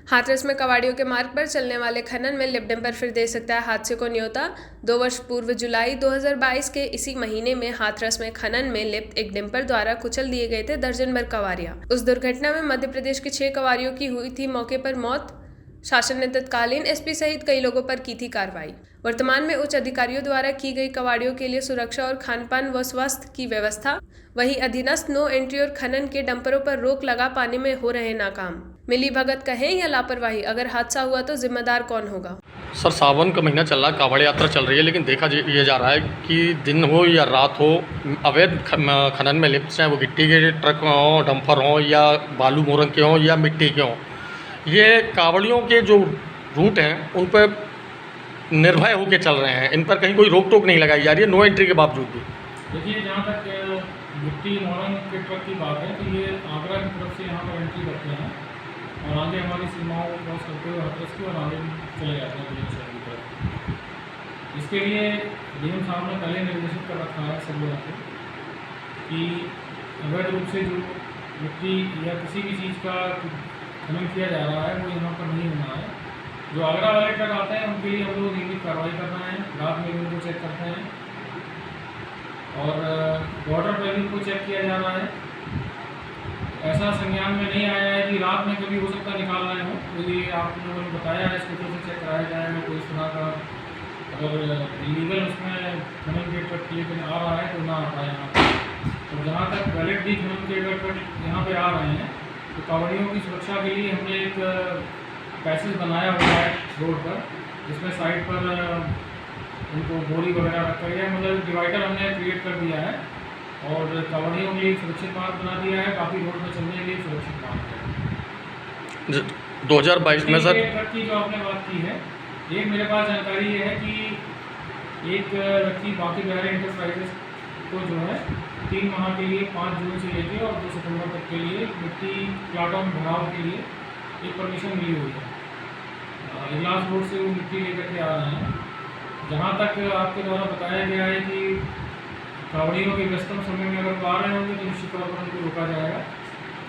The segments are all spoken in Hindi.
हाथरस में कबाड़ियों के मार्ग पर चलने वाले खनन में लिप डंपर फिर दे सकता है हादसे को न्योता। 2 वर्ष पूर्व जुलाई 2022 के इसी महीने में हाथरस में खनन में लिप्त एक डंपर द्वारा कुचल दिए गए थे दर्जन भर कबाड़ियां। उस दुर्घटना में मध्य प्रदेश के 6 कबाड़ियों की हुई थी मौके पर मौत। शासन ने तत्कालीन एसपी सहित कई लोगों पर की थी कार्रवाई। वर्तमान में उच्च अधिकारियों द्वारा की गई कबाड़ियों के लिए सुरक्षा और खानपान व स्वास्थ्य की व्यवस्था। वहीं अधीनस्थ नो एंट्री और खनन के डंपरों पर रोक लगा पाने में हो रहे नाकाम। मिली भगत कहें या लापरवाही, अगर हादसा हुआ तो जिम्मेदार कौन होगा? सर, सावन का महीना चल रहा है, कांवड़ यात्रा चल रही है, लेकिन देखा ये जा रहा है कि दिन हो या रात हो, अवैध खनन में लिप्त, चाहे वो गिट्टी के ट्रक हों, डंपर हों या बालू मोरंग के हों या मिट्टी के हों, ये कांवड़ियों के जो रूट हैं उन पर निर्भय होकर चल रहे हैं। इन पर कहीं कोई रोक टोक नहीं लगाई जा रही है, नो एंट्री के बावजूद भी। देखिए, जहाँ तक गिट्टी मोरंग के ट्रक की बात है तो ये आगरा की तरफ से यहाँ पर एंट्री करते हैं और आगे हमारी सीमाओं को क्रॉस करते हुए हाथरस की और आगे चले जाते हैं बुलंदशहर की तरफ। इसके लिए डीएम साहब ने पहले निर्देशित कर रखा है सब लोगों को कि अवैध रूप से जो मिट्टी या किसी भी चीज़ का खनन किया जा रहा है वो यहाँ पर नहीं होना है। जो आगरा वाले ट्रक आते हैं उनके लिए हम लोग नियमित कार्रवाई कर रहे हैं, रात में भी उनको चेक करते हैं और बॉर्डर पर भी उनको चेक किया जा रहा है। ऐसा संज्ञान में नहीं आया है कि रात में कभी हो सकता है निकाल रहे हो, तो ये आप लोगों ने बताया है, इसको से चेक कराया जाएगा। कोई इस तरह का अगर इलीगल उसमें खनन के ट्रक लेकर आ रहा है तो ना आ पाए यहाँ पर। और जहाँ तक वैलिड भी खनन के अगर ट्रक यहाँ पे आ रहे हैं तो कांवड़ियों की सुरक्षा के लिए हमने एक पैसेज बनाया हुआ है रोड पर, जिसमें साइड पर उनको बोरी वगैरह रखा गया है, मतलब डिवाइडर हमने क्रिएट कर दिया है और कांवड़ियों के लिए सुरक्षित मार्ग बना दिया है, काफ़ी रोड में चलने के लिए सुरक्षित मार्ग है। 2022 में सर ट्रक की जो आपने बात की है, एक मेरे पास जानकारी ये है कि एक व्यक्ति बाकी बिहारी इंटरप्राइजेस को जो है 3 माह के लिए 5 जून से लेकर और 2 सितंबर तक के लिए मिट्टी प्लाटों में भराव के लिए एक परमिशन मिली हुई है। इलाज रोड से वो मिट्टी लेकर के आ रहे हैं। जहाँ तक आपके द्वारा बताया गया है कि कांवड़ियों के व्यस्तम समय में अगर वो आ रहे होंगे तो निश्चित तौर पर उनको रोका जाएगा।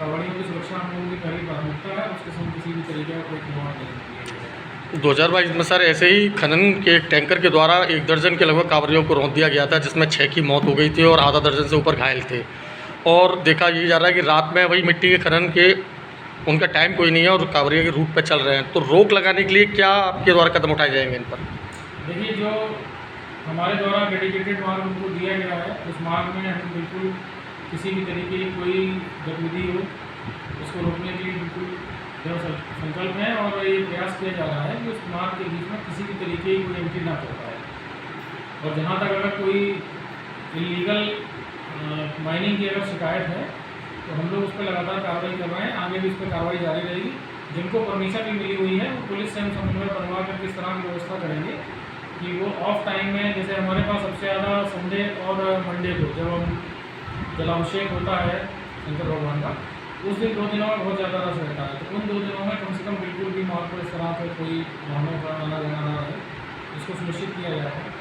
कांवड़ियों की सुरक्षा हम लोगों की पहली प्राथमिकता है, उसके संग किसी भी तरीके का कोई खिलवाड़ नहीं किया जाएगा। 2022 में सर ऐसे ही खनन के एक टैंकर के द्वारा 1 दर्जन के लगभग कांवड़ियों को रौंद दिया गया था, जिसमें 6 की मौत हो गई थी और आधा दर्जन से ऊपर घायल थे। और देखा ये जा रहा है कि रात में वही मिट्टी के खनन के उनका टाइम कोई नहीं है और कांवड़ियों के रूट पर चल रहे हैं, तो रोक लगाने के लिए क्या आपके द्वारा कदम उठाए जाएंगे इन पर? देखिए, जो हमारे द्वारा डेडिकेटेड मार्ग उनको दिया गया है, उस मार्ग में हम बिल्कुल किसी भी तरीके की कोई गतिविधि हो उसको रोकने के लिए बिल्कुल संकल्प है और ये प्रयास किया जा रहा है कि उस मार्ग के बीच में किसी भी तरीके की कोई एंट्री ना कर पाए। और जहाँ तक अगर कोई इलीगल माइनिंग की अगर शिकायत है तो हम लोग उस पर लगातार कार्रवाई कर रहे हैं, आगे भी उस पर कार्रवाई जारी रहेगी। जिनको परमिशन भी मिली हुई है वो पुलिस से हम समन्वय बनवा कर किस तरह की व्यवस्था करेंगे कि वो ऑफ टाइम में, जैसे हमारे पास सबसे ज़्यादा संडे और मंडे को जब हम जलाभिषेक होता है शंकर भगवान का, उस दिन 2 दिनों में बहुत ज़्यादा रस रहता है, तो उन 2 दिनों में कम से कम बिल्कुल भी मार्ग पर इस तरह से कोई वाहनों का आना जाना ना रहे, इसको सुनिश्चित किया जाएगा।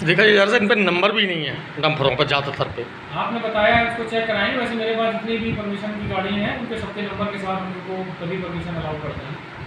देखा जा रहा है इन पर नंबर भी नहीं है डंपरों पर ज़्यादातर पे। आपने बताया है, इसको चेक कराएंगे। वैसे मेरे पास जितनी भी परमिशन की गाड़ियाँ हैं उनके सबके नंबर के साथ हम उनको तभी परमिशन अलाउ करते हैं।